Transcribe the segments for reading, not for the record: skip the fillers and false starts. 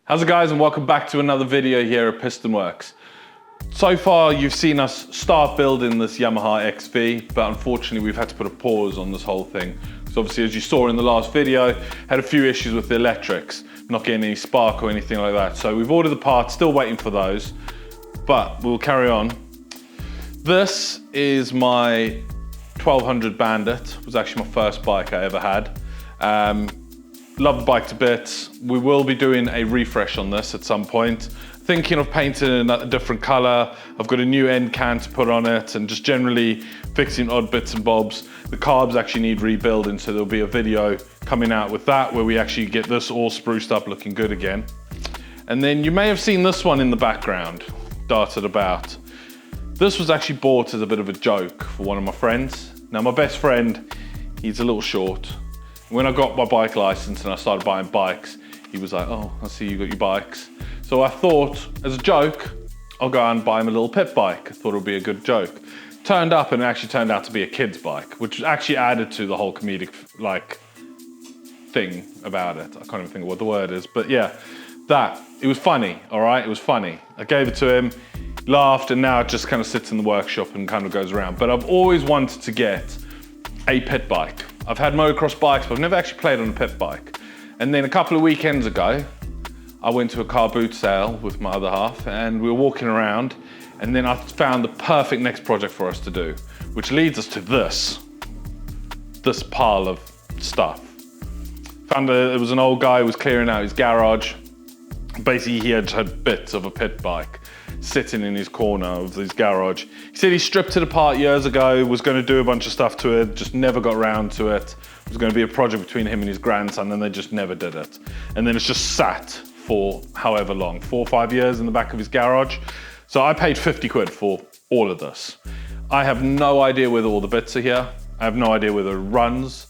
How's it guys, and welcome back to another video here at Piston Works. So far you've seen us start building this Yamaha XV, but unfortunately we've had to put a pause on this whole thing. So obviously, as you saw in the last video, had a few issues with the electrics, not getting any spark or anything like that. So we've ordered the parts, still waiting for those, but we'll carry on. This is my 1200 Bandit. It was actually my first bike I ever had. Love the bike to bits. We will be doing a refresh on this at some point. Thinking of painting in a different color. I've got a new end can to put on it and just generally fixing odd bits and bobs. The carbs actually need rebuilding, so there'll be a video coming out with that where we actually get this all spruced up looking good again. And then you may have seen this one in the background, darted about. This was actually bought as a bit of a joke for one of my friends. Now my best friend, he's a little short. When I got my bike license and I started buying bikes, he was like, oh, I see you got your bikes. So I thought, as a joke, I'll go out and buy him a little pit bike. I thought it would be a good joke. Turned up and it actually turned out to be a kid's bike, which actually added to the whole comedic thing about it. I can't even think of what the word is, but yeah, it was funny, all right? It was funny. I gave it to him, laughed, and now it just kind of sits in the workshop and kind of goes around. But I've always wanted to get a pit bike. I've had motocross bikes, but I've never actually played on a pit bike. And then a couple of weekends ago, I went to a car boot sale with my other half and we were walking around, and then I found the perfect next project for us to do, which leads us to this pile of stuff. Found it was an old guy who was clearing out his garage. Basically, he had bits of a pit bike sitting in his corner of his garage. He said he stripped it apart years ago, was going to do a bunch of stuff to it, just never got around to it. It was going to be a project between him and his grandson, and they just never did it. And then it's just sat for however long, 4 or 5 years in the back of his garage. So I paid 50 quid for all of this. I have no idea whether all the bits are here. I have no idea whether it runs.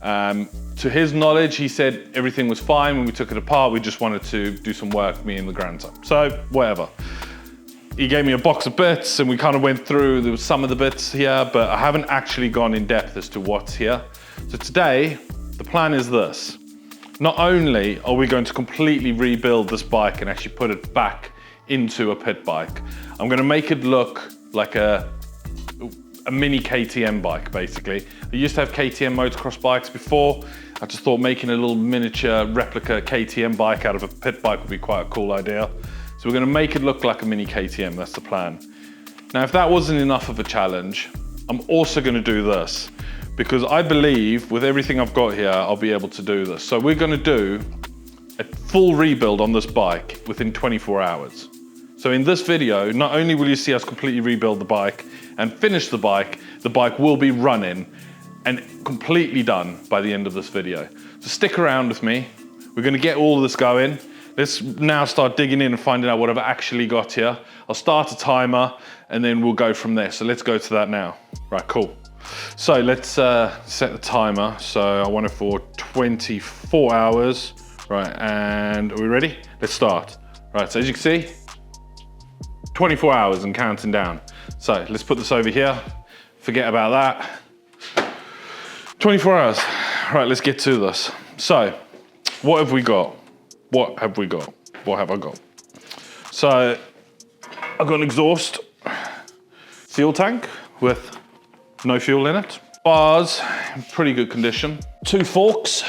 To his knowledge, he said everything was fine when we took it apart. We just wanted to do some work, me and the grandson. So whatever. He gave me a box of bits and we kind of went through, there was some of the bits here, but I haven't actually gone in depth as to what's here. So today, the plan is this. Not only are we going to completely rebuild this bike and actually put it back into a pit bike, I'm going to make it look like a mini KTM bike, basically. I used to have KTM motocross bikes before. I just thought making a little miniature replica KTM bike out of a pit bike would be quite a cool idea. So we're going to make it look like a mini KTM, that's the plan. Now, if that wasn't enough of a challenge, I'm also going to do this, because I believe with everything I've got here, I'll be able to do this. So we're going to do a full rebuild on this bike within 24 hours. So in this video, not only will you see us completely rebuild the bike and finish the bike will be running and completely done by the end of this video. So stick around with me. We're going to get all of this going. Let's now start digging in and finding out what I've actually got here. I'll start a timer and then we'll go from there. So let's go to that now. Right, cool. So let's set the timer. So I want it for 24 hours. Right, and are we ready? Let's start. Right, so as you can see, 24 hours and counting down. So let's put this over here. Forget about that. 24 hours. Right, let's get to this. So what have we got? What have we got? What have I got? So I've got an exhaust, fuel tank with no fuel in it. Bars, in pretty good condition. 2 forks.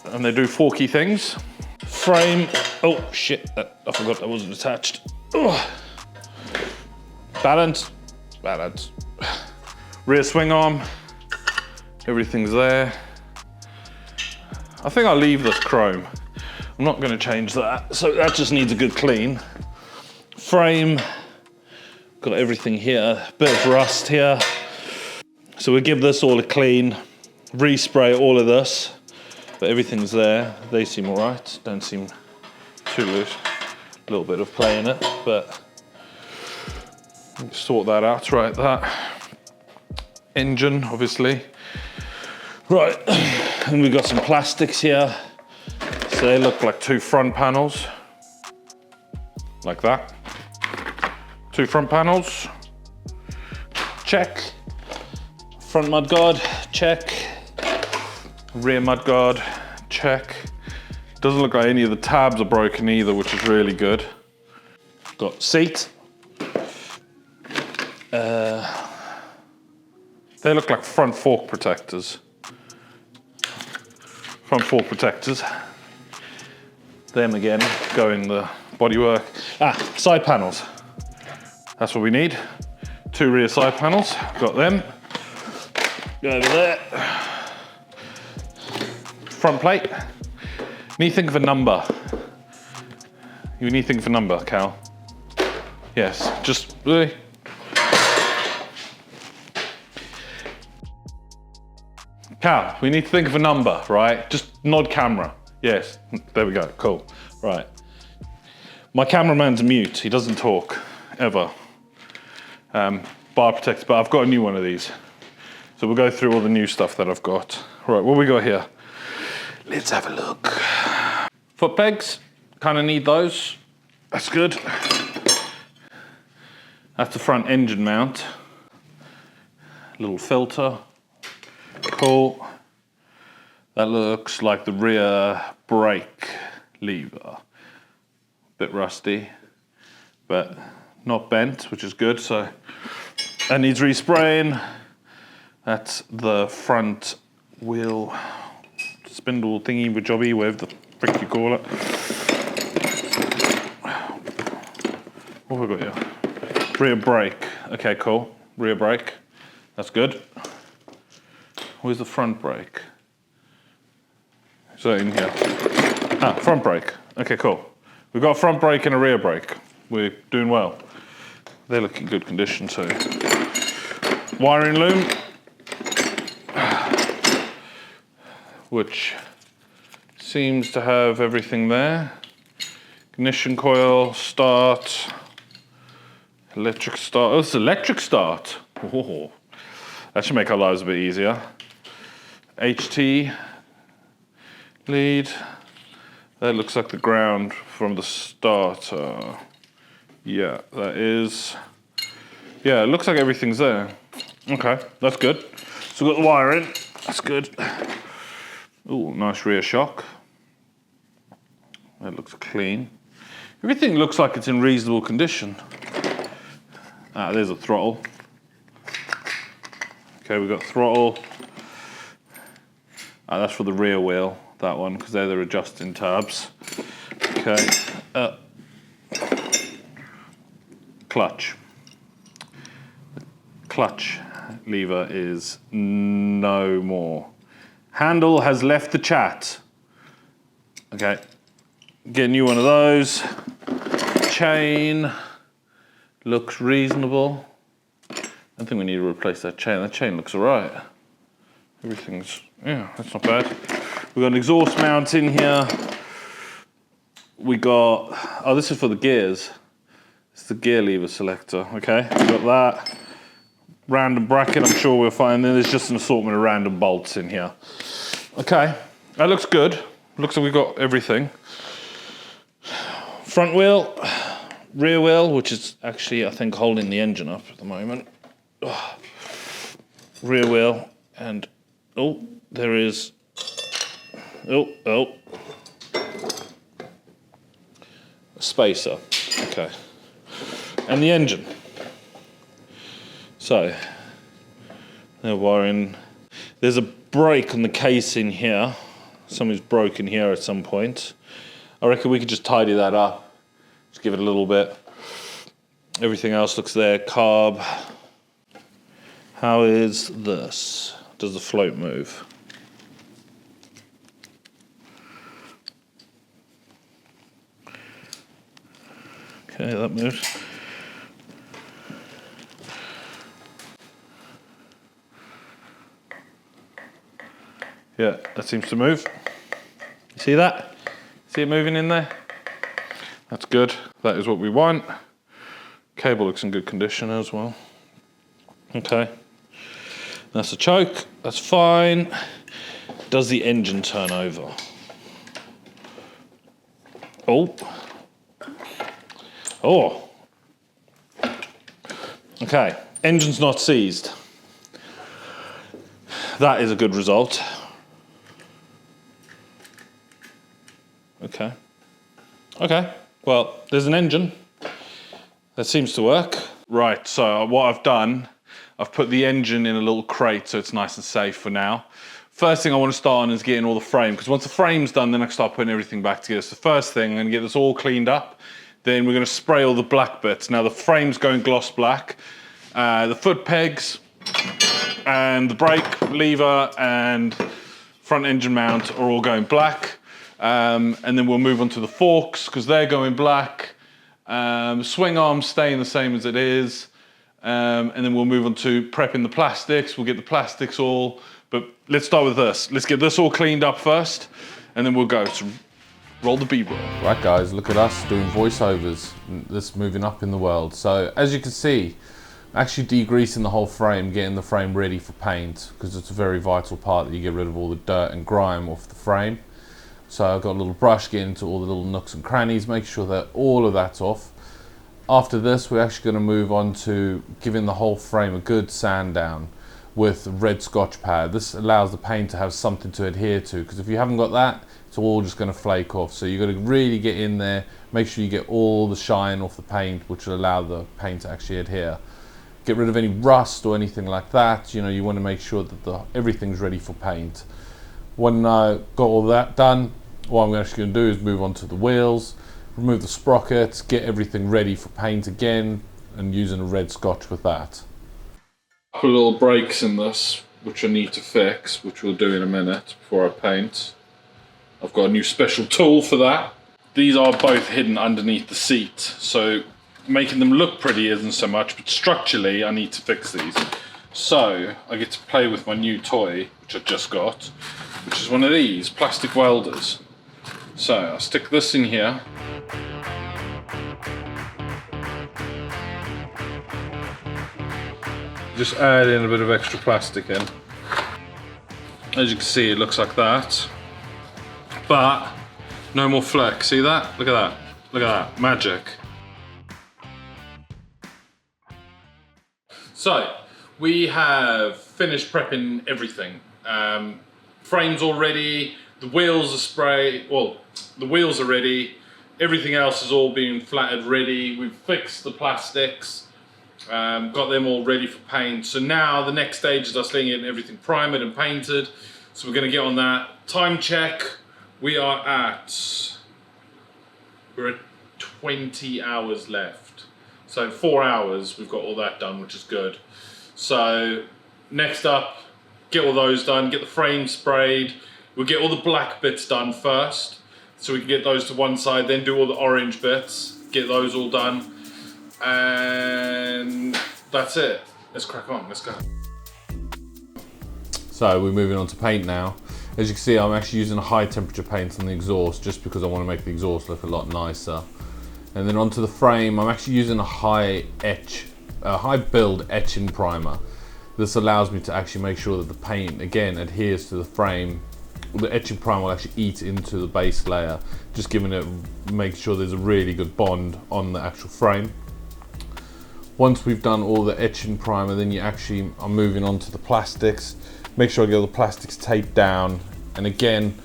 And they do forky things. Frame, oh shit, I forgot that wasn't attached. Ugh. Balance. Rear swing arm. Everything's there. I think I'll leave this chrome. I'm not going to change that. So that just needs a good clean. Frame, got everything here. Bit of rust here. So we'll give this all a clean. Respray all of this. But everything's there. They seem all right. Don't seem too loose. A little bit of play in it, but sort that out. Right, that engine, obviously. Right, and we've got some plastics here. So they look like 2 front panels, like that. 2 front panels, check. Front mudguard, check. Rear mudguard, check. Doesn't look like any of the tabs are broken either, which is really good. Got seat. They look like front fork protectors. Front fork protectors. Them again, go in the bodywork. Side panels. That's what we need. 2 rear side panels, got them. Go over there. Front plate. Need to think of a number. You need to think of a number, Cal. Yes, just really. Cal, we need to think of a number, right? Just nod camera. Yes, there we go, cool. Right. My cameraman's mute, he doesn't talk, ever. Bar protector, but I've got a new one of these. So we'll go through all the new stuff that I've got. Right, what we got here? Let's have a look. Foot pegs, kind of need those. That's good. That's the front engine mount. Little filter. Cool. That looks like the rear brake lever. Bit rusty, but not bent, which is good. So that needs respraying. That's the front wheel spindle thingy with jobby, whatever the frick you call it. What have we got here? Rear brake. Okay, cool. Rear brake. That's good. Where's the front brake? Is that in here? Front brake. Okay, cool. We've got a front brake and a rear brake. We're doing well. They look in good condition too. Wiring loom, which seems to have everything there. Ignition coil, start, electric start. Oh, it's electric start. Oh, that should make our lives a bit easier. HT lead. That looks like the ground from the starter. Yeah, that is. Yeah, it looks like everything's there. Okay, that's good. So we've got the wiring. That's good. Ooh, nice rear shock. That looks clean. Everything looks like it's in reasonable condition. There's a throttle. Okay, we've got throttle. That's for the rear wheel, that one, because they're the adjusting tabs. Okay. Clutch. The clutch lever is no more. Handle has left the chat. Okay. Get a new one of those. Chain looks reasonable. I don't think we need to replace that chain. That chain looks all right. Everything's, yeah, that's not bad. We've got an exhaust mount in here. We got, oh, this is for the gears. It's the gear lever selector, okay? We've got that. Random bracket, I'm sure we'll find. Then there's just an assortment of random bolts in here. Okay, that looks good. Looks like we've got everything. Front wheel, rear wheel, which is actually, I think, holding the engine up at the moment. Ugh. Rear wheel, and oh, there is, a spacer, okay. And the engine. So, they're wiring. There's a break on the case in here. Something's broken here at some point. I reckon we could just tidy that up. Just give it a little bit. Everything else looks there. Carb. How is this? Does the float move? Okay, that moves. Yeah, that seems to move. You see that? See it moving in there? That's good. That is what we want. Cable looks in good condition as well. Okay. That's a choke. That's fine. Does the engine turn over? Oh. Oh. Okay. Engine's not seized. that is a good result. Okay. Okay, well, there's an engine. That seems to work. Right, so what I've done, I've put the engine in a little crate so it's nice and safe for now. First thing I want to start on is getting all the frame, because once the frame's done, then I can start putting everything back together. So the first thing, I'm going to get this all cleaned up. Then we're going to spray all the black bits. Now the frame's going gloss black. The foot pegs and the brake lever and front engine mount are all going black. And then we'll move on to the forks because they're going black. Swing arms staying the same as it is. And then we'll move on to prepping the plastics. We'll get the plastics all, but let's start with this. Let's get this all cleaned up first, and then we'll go to roll the B-roll. Right guys, look at us doing voiceovers, this moving up in the world. So as you can see, actually degreasing the whole frame, getting the frame ready for paint, because it's a very vital part that you get rid of all the dirt and grime off the frame. So I've got a little brush getting into all the little nooks and crannies, make sure that all of that's off. After this, we're actually going to move on to giving the whole frame a good sand down with red Scotch pad. This allows the paint to have something to adhere to, because if you haven't got that, it's all just going to flake off. So you've got to really get in there, make sure you get all the shine off the paint, which will allow the paint to actually adhere. Get rid of any rust or anything like that. You know, you want to make sure that everything's ready for paint. When I got all that done, what I'm actually going to do is move on to the wheels, remove the sprockets, get everything ready for paint again, and using a red Scotch with that. Put little breaks in this, which I need to fix, which we'll do in a minute before I paint. I've got a new special tool for that. These are both hidden underneath the seat, so making them look pretty isn't so much, but structurally I need to fix these. So I get to play with my new toy, which I just got, which is one of these plastic welders. So I'll stick this in here. Just add in a bit of extra plastic in. As you can see, it looks like that. But no more fleck. See that? Look at that. Look at that. Magic. So we have finished prepping everything. Frames all ready. The wheels are sprayed. Well, the wheels are ready. Everything else is all being flattered ready. We've fixed the plastics. Got them all ready for paint. So now the next stage is us getting everything primed and painted. So we're going to get on that. Time check. We're at 20 hours left. So in 4 hours we've got all that done, which is good. So next up, get all those done. Get the frame sprayed. We'll get all the black bits done first, so we can get those to one side. Then do all the orange bits. Get those all done. And that's it. Let's crack on, let's go. So we're moving on to paint now. As you can see, I'm actually using a high temperature paint on the exhaust just because I want to make the exhaust look a lot nicer. And then onto the frame, I'm actually using a high build etching primer. This allows me to actually make sure that the paint, again, adheres to the frame. The etching primer will actually eat into the base layer, just giving it, make sure there's a really good bond on the actual frame. Once we've done all the etching primer, then you actually are moving on to the plastics. Make sure I get all the plastics taped down, and again,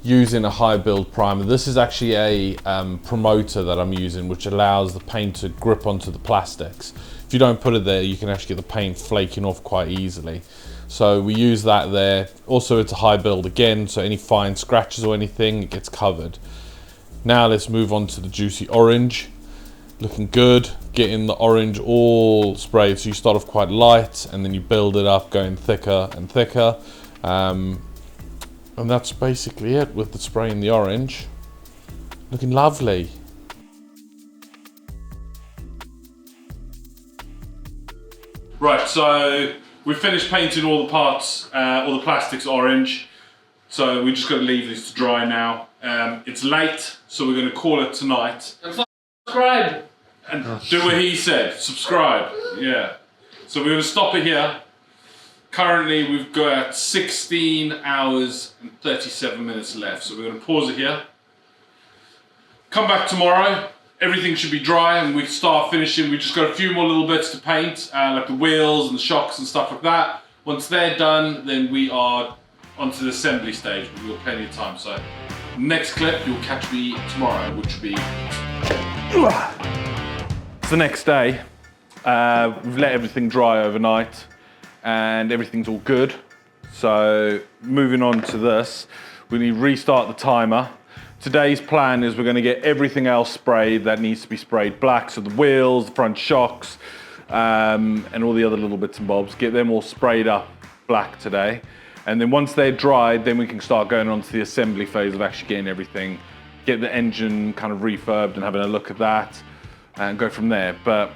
using a high build primer. This is actually a promoter that I'm using, which allows the paint to grip onto the plastics. If you don't put it there, you can actually get the paint flaking off quite easily. So we use that there. Also, it's a high build again, so any fine scratches or anything, it gets covered. Now let's move on to the juicy orange. Looking good, getting the orange all sprayed. So you start off quite light and then you build it up, going thicker and thicker. And that's basically it with the spraying the orange. Looking lovely. Right, so we've finished painting all the parts, all the plastics orange. So we just got to leave these to dry now. It's late, so we're going to call it tonight. Subscribe! And do what he said, subscribe, yeah. So we're going to stop it here. Currently we've got 16 hours and 37 minutes left. So we're going to pause it here. Come back tomorrow. Everything should be dry and we can start finishing. We just got a few more little bits to paint, like the wheels and the shocks and stuff like that. Once they're done, then we are onto the assembly stage, but we've got plenty of time. So next clip, you'll catch me tomorrow, which will be... It's the next day. We've let everything dry overnight and everything's all good. So moving on to this, we need to restart the timer. Today's plan is we're going to get everything else sprayed that needs to be sprayed black. So the wheels, the front shocks, and all the other little bits and bobs, get them all sprayed up black today. And then once they're dried, then we can start going on to the assembly phase of actually getting everything, get the engine kind of refurbed and having a look at that and go from there. But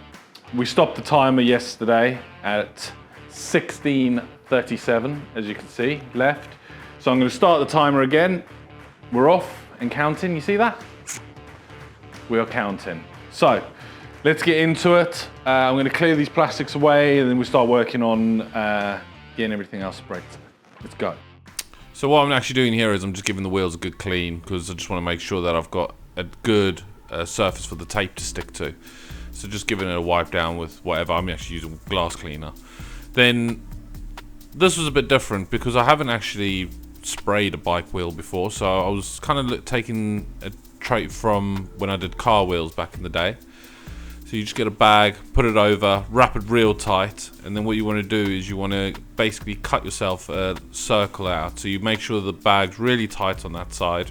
we stopped the timer yesterday at 16:37, as you can see, left. So I'm going to start the timer again. We're off and counting, you see that? We are counting. So let's get into it. I'm going to clear these plastics away and then we start working on getting everything else sprayed. Let's go. So what I'm actually doing here is I'm just giving the wheels a good clean because I just want to make sure that I've got a good surface for the tape to stick to. So just giving it a wipe down with whatever. I'm actually using glass cleaner. Then this was a bit different because I haven't actually sprayed a bike wheel before, so I was kind of taking a trait from when I did car wheels back in the day. So you just get a bag, put it over, wrap it real tight, and then what you want to do is you want to basically cut yourself a circle out. So you make sure the bag's really tight on that side.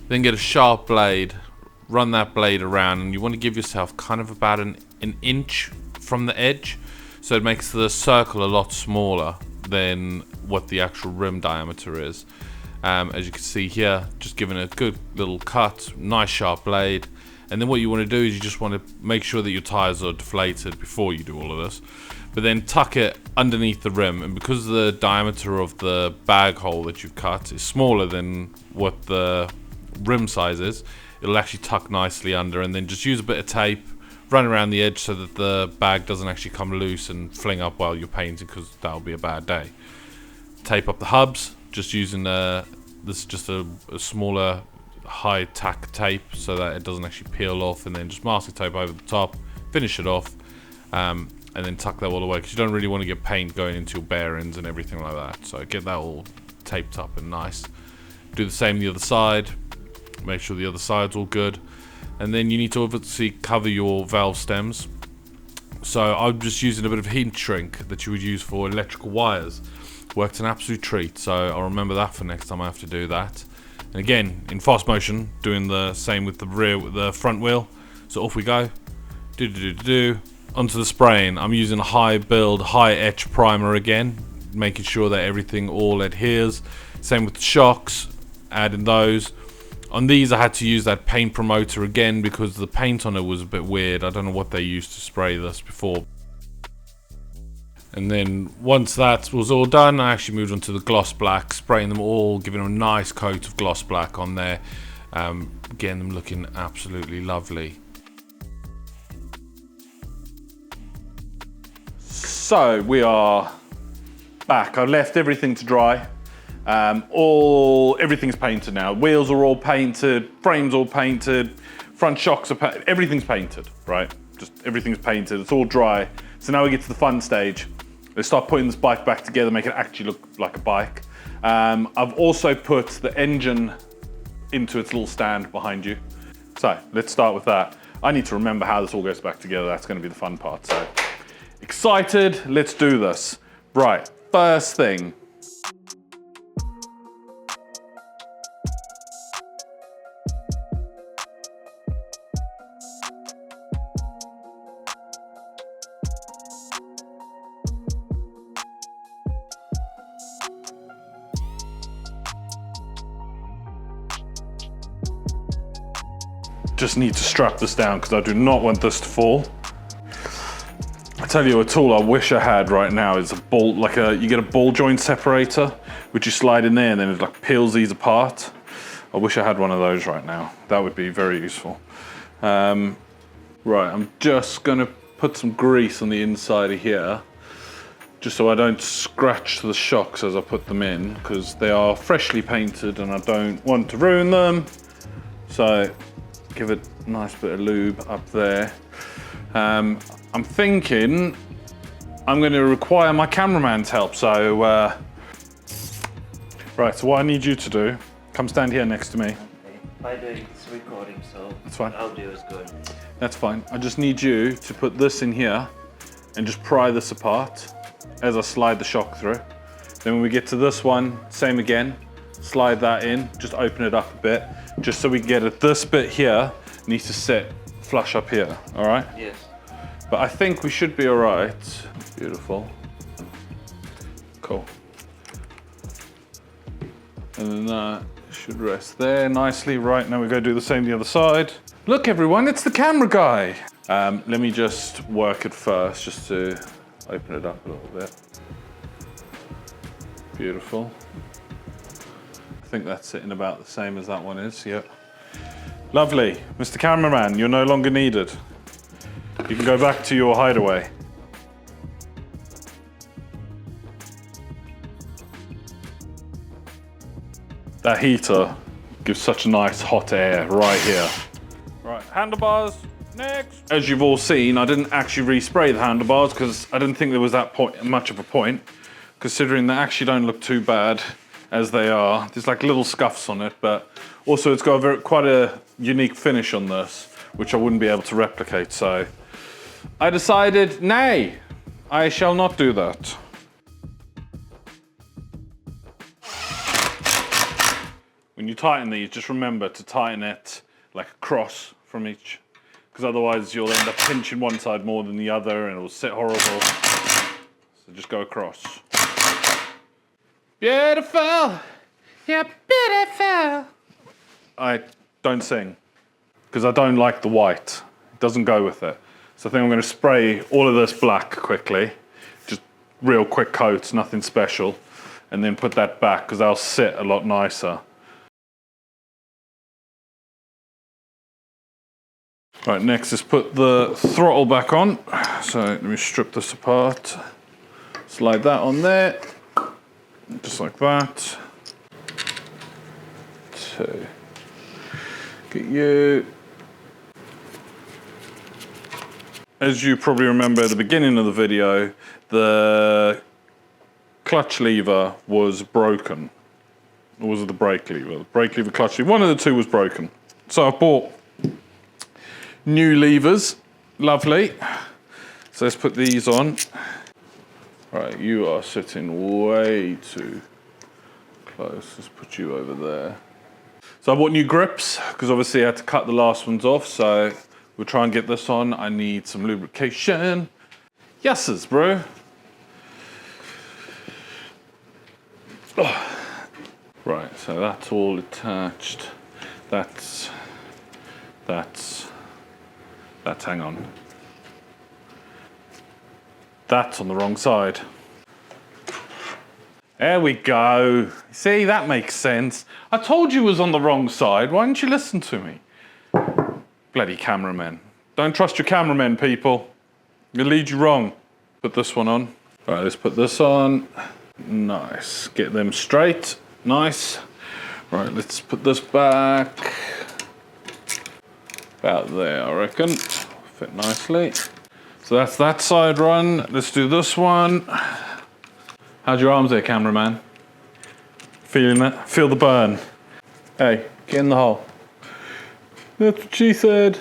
Then get a sharp blade, run that blade around, and you want to give yourself kind of about an inch from the edge, so it makes the circle a lot smaller than what the actual rim diameter is. As you can see here, just giving it a good little cut, nice sharp blade. And then what you want to do is you just want to make sure that your tires are deflated before you do all of this. But then tuck it underneath the rim, and because the diameter of the bag hole that you've cut is smaller than what the rim size is, it'll actually tuck nicely under. And then just use a bit of tape, run around the edge so that the bag doesn't actually come loose and fling up while you're painting, because that'll be a bad day. Tape up the hubs, just using this is just a smaller high tack tape so that it doesn't actually peel off, and then just masking tape over the top, finish it off, and then tuck that all away because you don't really want to get paint going into your bearings and everything like that. So get that all taped up and nice. Do the same the other side, make sure the other side's all good. And then you need to obviously cover your valve stems. So I'm just using a bit of heat shrink that you would use for electrical wires. Worked an absolute treat, so I'll remember that for next time I have to do that. And again, in fast motion, doing the same with the front wheel. So off we go. Onto the spraying. I'm using a high build, high etch primer again, making sure that everything all adheres. Same with the shocks, adding those. On these I had to use that paint promoter again because the paint on it was a bit weird. I don't know what they used to spray this before. And then once that was all done, I actually moved on to the gloss black, spraying them all, giving them a nice coat of gloss black on there, getting them looking absolutely lovely. So we are back. I left everything to dry. Everything's painted now. Wheels are all painted, frames all painted, front shocks are painted, everything's painted, right? Just everything's painted, it's all dry. So now we get to the fun stage. Let's start putting this bike back together, make it actually look like a bike. I've also put the engine into its little stand behind you. So let's start with that. I need to remember how this all goes back together. That's gonna be the fun part. So excited, let's do this. Right, first thing. Just need to strap this down because I do not want this to fall. I tell you a tool I wish I had right now is a bolt, you get a ball joint separator, which you slide in there and then it like peels these apart. I wish I had one of those right now. That would be very useful. Right, I'm just gonna put some grease on the inside of here, just so I don't scratch the shocks as I put them in, because they are freshly painted and I don't want to ruin them. So give it a nice bit of lube up there. I'm thinking I'm going to require my cameraman's help. So, right, so what I need you to do, come stand here next to me. Okay. By the way, it's recording, so That's fine. audio is good. That's fine. I just need you to put this in here and just pry this apart as I slide the shock through. Then when we get to this one, same again, slide that in, just open it up a bit, just so we can get it. This bit here needs to sit flush up here, all right? Yes. But I think we should be all right. Beautiful. Cool. And then that should rest there nicely. Right, now we go do the same the other side. Look everyone, it's the camera guy. Let me just work it first, just to open it up a little bit. Beautiful. I think that's sitting about the same as that one is, yep. Lovely. Mr. Cameraman, you're no longer needed. You can go back to your hideaway. That heater gives such a nice hot air right here. Right, handlebars, next. As you've all seen, I didn't actually respray the handlebars because I didn't think there was that much of a point, considering they actually don't look too bad as they are. There's like little scuffs on it, but also it's got quite a unique finish on this, which I wouldn't be able to replicate, so I decided, nay, I shall not do that. When you tighten these, just remember to tighten it like across from each, because otherwise you'll end up pinching one side more than the other and it'll sit horrible. So just go across. Beautiful, yeah, beautiful. I don't sing, because I don't like the white. It doesn't go with it. So I think I'm going to spray all of this black quickly, just real quick coats, nothing special, and then put that back because they'll sit a lot nicer. Right, next is put the throttle back on. So let me strip this apart. Slide that on there, just like that. 2. Get you. As you probably remember at the beginning of the video, the clutch lever was broken. Or was it the brake lever? The brake lever, clutch lever, one of the two was broken. So I bought new levers, lovely. So let's put these on. Right, you are sitting way too close. Let's put you over there. So I bought new grips, because obviously I had to cut the last ones off, so we'll try and get this on. I need some lubrication. Yeses, bro. Oh. Right, so that's all attached. That's, hang on. That's on the wrong side. There we go. See, that makes sense. I told you it was on the wrong side. Why didn't you listen to me? Bloody cameramen. Don't trust your cameramen, people. They'll lead you wrong. Put this one on. All right, let's put this on. Nice. Get them straight. Nice. Right, let's put this back. About there, I reckon. Fit nicely. So that's that side run. Let's do this one. How's your arms there, cameraman? Feeling it? Feel the burn. Hey, get in the hole. That's what she said.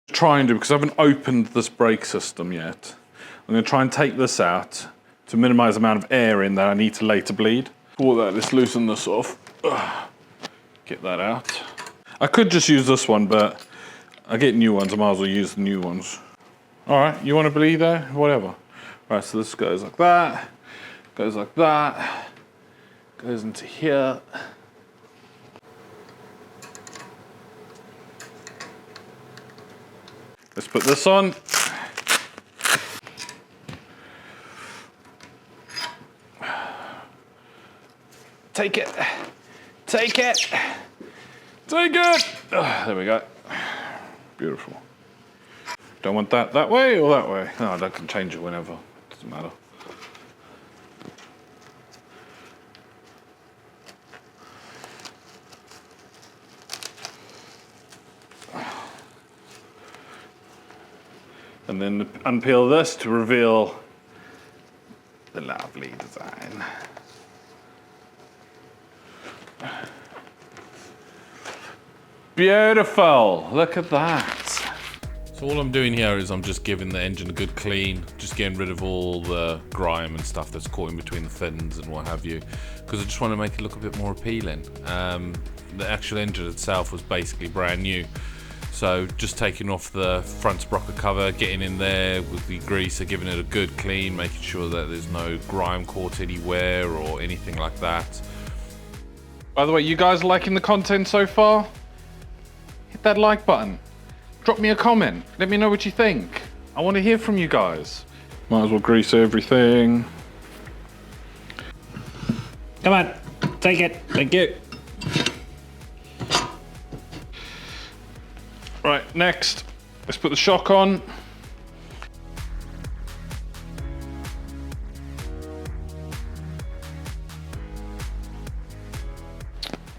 Try and do, because I haven't opened this brake system yet. I'm going to try and take this out to minimize the amount of air in that I need to later bleed. For that, let's loosen this off. Get that out. I could just use this one, but I get new ones, I might as well use the new ones. All right, you want to bleed there? Whatever. All right, so this goes like that, goes like that, goes into here. Let's put this on. Take it, take it, take it. There we go. Beautiful. Don't want that way or that way? No, I can change it whenever, doesn't matter. And then unpeel this to reveal the lovely design. Beautiful, look at that. So all I'm doing here is I'm just giving the engine a good clean, just getting rid of all the grime and stuff that's caught in between the fins and what have you, because I just want to make it look a bit more appealing. The actual engine itself was basically brand new, so just taking off the front sprocket cover, getting in there with the greaser, giving it a good clean, making sure that there's no grime caught anywhere or anything like that. By the way, you guys liking the content so far? Hit that like button. Drop me a comment. Let me know what you think. I want to hear from you guys. Might as well grease everything. Come on, take it. Thank you. Right, next, let's put the shock on.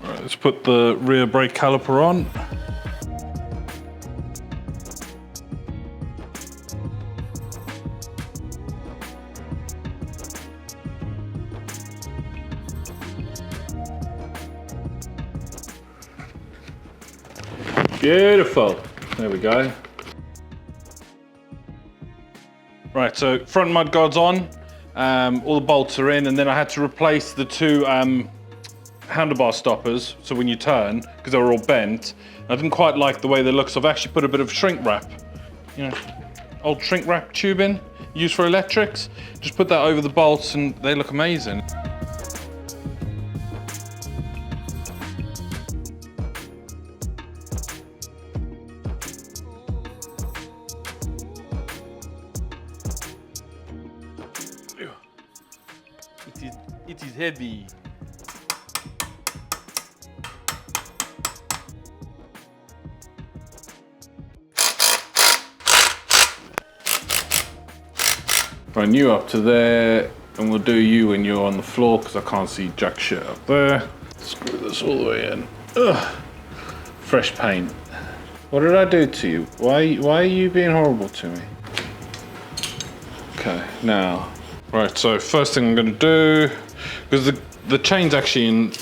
Right, let's put the rear brake caliper on. Beautiful. There we go. Right, so front mud guard's on. All the bolts are in, and then I had to replace the two handlebar stoppers. So when you turn, because they were all bent, I didn't quite like the way they look. So I've actually put a bit of shrink wrap, you know, old shrink wrap tubing used for electrics. Just put that over the bolts, and they look amazing. It is heavy. Right, you up to there, and we'll do you when you're on the floor because I can't see jack shit up there. Screw this all the way in. Ugh. Fresh paint. What did I do to you? Why are you being horrible to me? Okay, now. Right, so first thing I'm gonna do, because the chain's actually in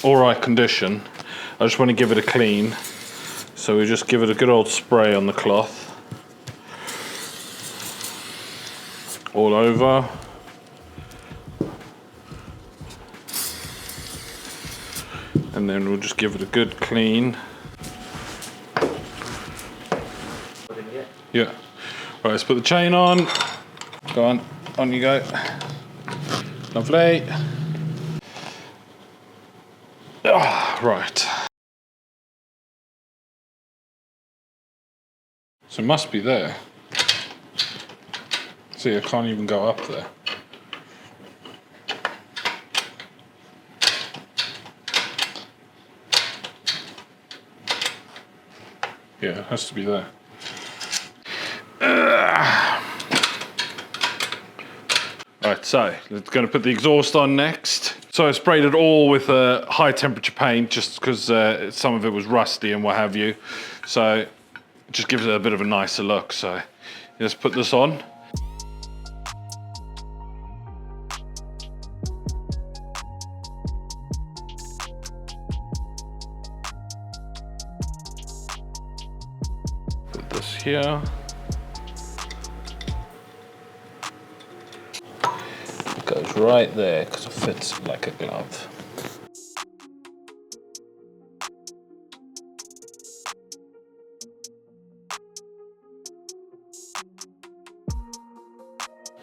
all right condition, I just want to give it a clean. So we just give it a good old spray on the cloth. All over. And then we'll just give it a good clean. Yeah. Right, let's put the chain on. Go on you go. Lovely. Right. So it must be there. See, I can't even go up there. Yeah, it has to be there. Right, so we're going to put the exhaust on next. So I sprayed it all with a high temperature paint just because some of it was rusty and what have you. So it just gives it a bit of a nicer look. So let's put this on. Put this here. Goes right there because it fits like a glove.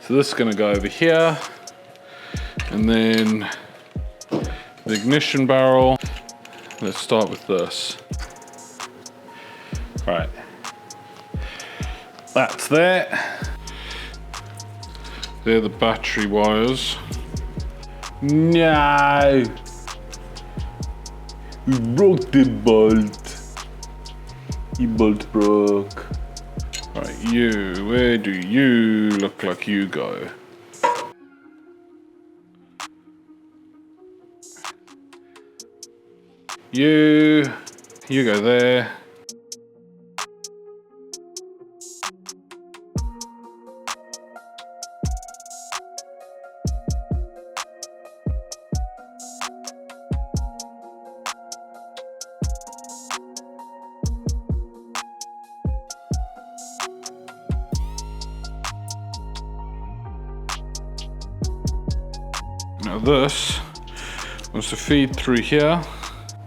So this is going to go over here, and then the ignition barrel. Let's start with this. Right, that's there. They're the battery wires. No! You broke the bolt. You bolt broke. Right, you, where do you look like you go? You go there. Now this wants to feed through here,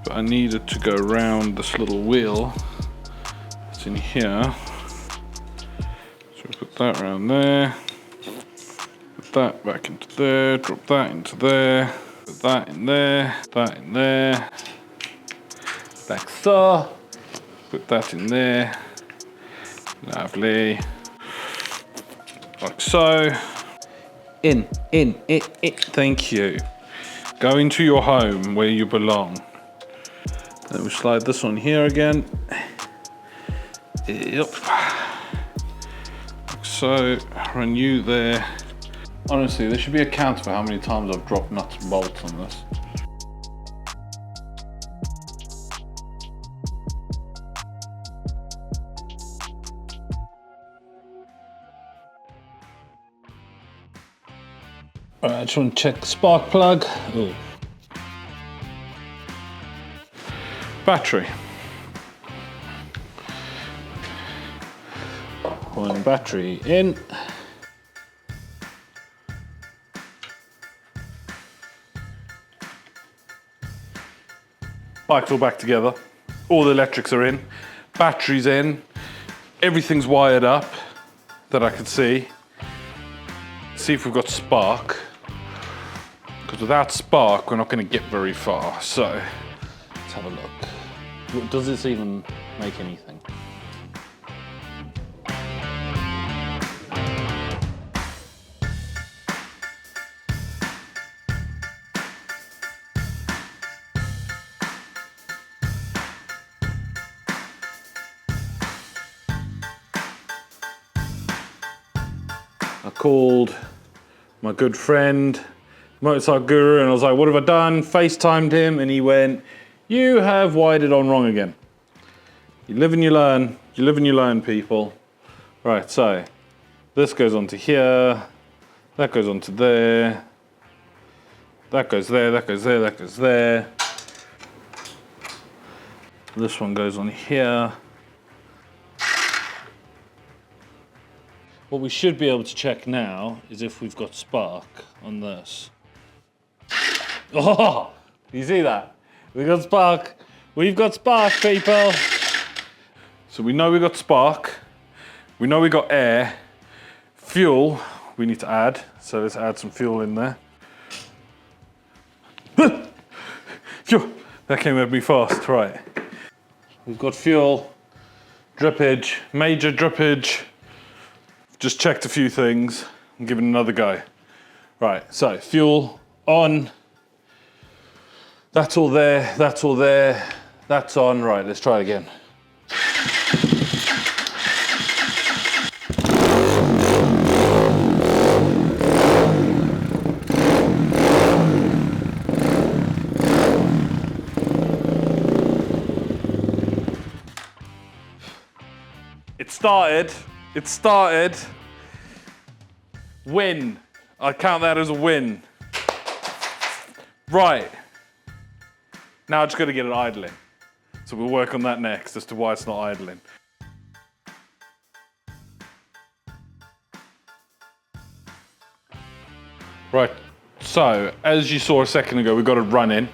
but I need it to go around this little wheel that's in here. So we put that around there, put that back into there, drop that into there, put that in there, that in there, like so. Put that in there, lovely, like so. In, thank you. Go into your home where you belong. Then we slide this on here again. Yep. Like so, run you there. Honestly, there should be a count for how many times I've dropped nuts and bolts on this. Alright, I just want to check the spark plug. Ooh. Battery. One battery in. Bike's all back together. All the electrics are in. Battery's in. Everything's wired up that I could see. See if we've got spark. Because without spark, we're not going to get very far. So, let's have a look. Does this even make anything? I called my good friend, Motorcycle Guru, and I was like, what have I done? FaceTimed him, and he went, you have wired it on wrong again. You live and you learn. You live and you learn, people. Right, so this goes onto here, that goes onto there, that goes there, that goes there, that goes there. This one goes on here. What we should be able to check now is if we've got spark on this. Oh, you see that? We've got spark. We've got spark, people. So we know we got spark. We know we got air. Fuel, we need to add. So let's add some fuel in there. Phew, that came at me fast, right. We've got fuel, drippage, major drippage. Just checked a few things and given another go. Right, so fuel on. That's all there, that's all there, that's on. Right, let's try it again. It started. Win. I count that as a win. Right. Now I just got to get it idling. So we'll work on that next as to why it's not idling. Right, so as you saw a second ago, we've got it running,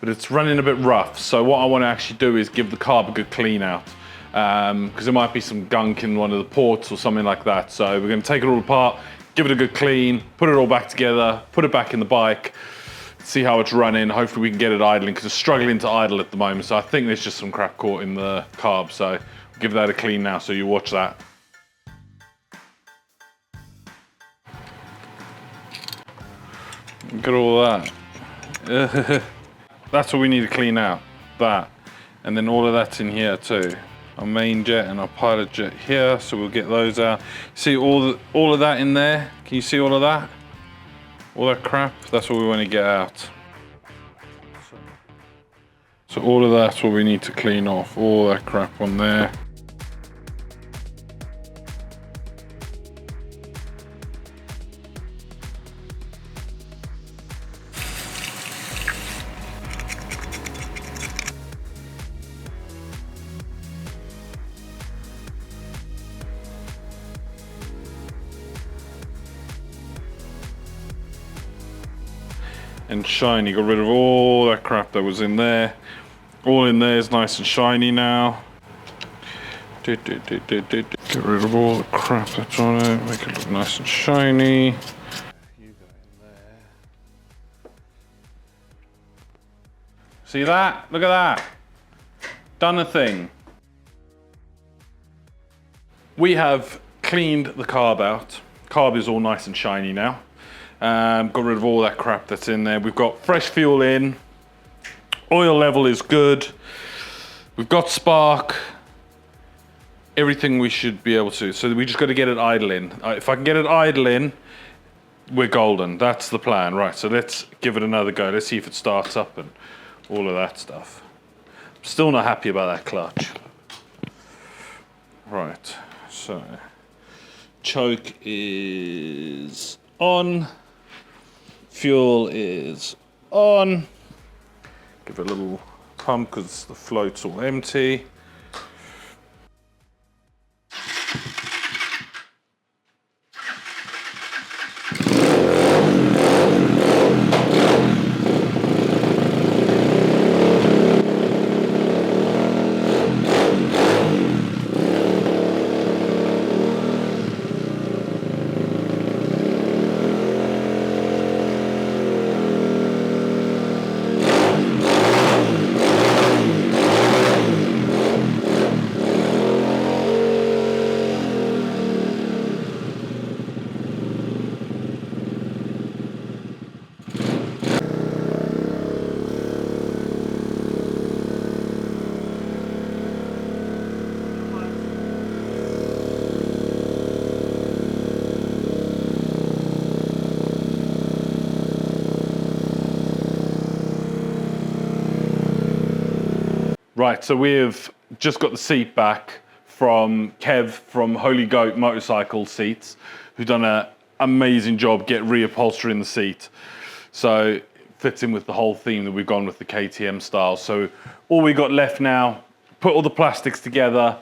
but it's running a bit rough. So what I want to actually do is give the carb a good clean out. Because there might be some gunk in one of the ports or something like that. So we're going to take it all apart, give it a good clean, put it all back together, put it back in the bike, see how it's running. Hopefully we can get it idling because it's struggling to idle at the moment. So I think there's just some crap caught in the carb. So we'll give that a clean now, so you watch that. Look at all that. That's what we need to clean out, that. And then all of that's in here too. Our main jet and our pilot jet here, so we'll get those out. See all of that in there? Can you see all of that? All that crap? That's what we want to get out. So all of that's what we need to clean off, all that crap on there. and shiny. Got rid of all that crap that was in there. All in there is nice and shiny now. Get rid of all the crap that's on it, make it look nice and shiny. You go in there. See that? Look at that. Done a thing. We have cleaned the carb out. Carb is all nice and shiny now. Got rid of all that crap that's in there. We've got fresh fuel in. Oil level is good. We've got spark. Everything we should be able to. So we just got to get it idle in. If I can get it idle in, we're golden. That's the plan. Right, so let's give it another go. Let's see if it starts up and all of that stuff. I'm still not happy about that clutch. Right, so choke is on. Fuel is on. Give it a little pump because the float's all empty. Right, so we've just got the seat back from Kev from Holy Goat Motorcycle Seats, who's done an amazing job reupholstering the seat. So it fits in with the whole theme that we've gone with the KTM style. So all we got left now, put all the plastics together,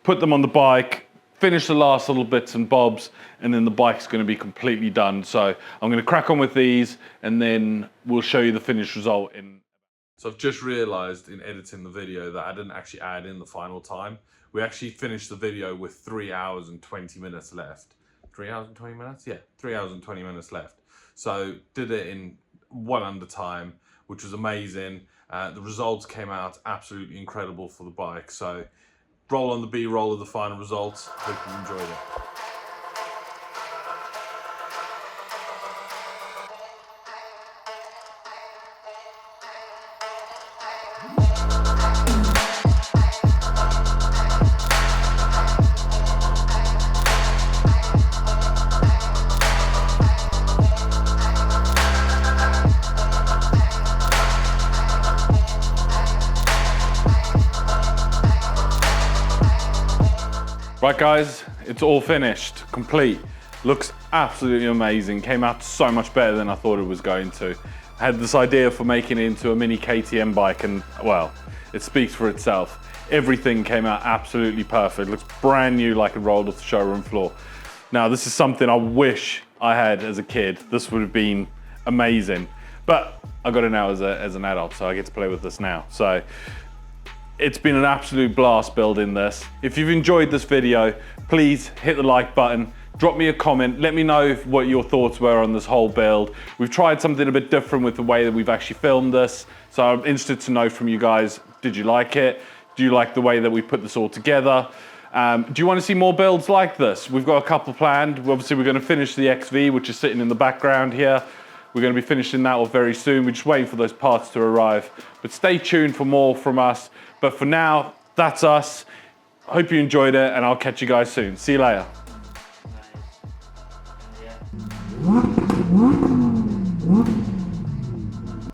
put them on the bike, finish the last little bits and bobs, and then the bike's going to be completely done. So I'm going to crack on with these, and then we'll show you the finished result in. So I've just realized in editing the video that I didn't actually add in the final time. We actually finished the video with 3 hours and 20 minutes left. 3 hours and 20 minutes? Yeah, 3 hours and 20 minutes left. So did it in one under time, which was amazing. The results came out absolutely incredible for the bike. So roll on the B-roll of the final results. Hope you enjoyed it. Right guys, it's all finished, complete. Looks absolutely amazing. Came out so much better than I thought it was going to. I had this idea for making it into a mini KTM bike and, well, it speaks for itself. Everything came out absolutely perfect. Looks brand new like it rolled off the showroom floor. Now this is something I wish I had as a kid. This would have been amazing. But I got it now as an adult, so I get to play with this now. So it's been an absolute blast building this. If you've enjoyed this video, please hit the like button, drop me a comment, let me know what your thoughts were on this whole build. We've tried something a bit different with the way that we've actually filmed this, so I'm interested to know from you guys, did you like it? Do you like the way that we put this all together? Do you want to see more builds like this? We've got a couple planned. Obviously, we're going to finish the XV, which is sitting in the background here. We're going to be finishing that off very soon. We're just waiting for those parts to arrive. But stay tuned for more from us. But for now, that's us. Hope you enjoyed it, and I'll catch you guys soon. See you later. Yeah.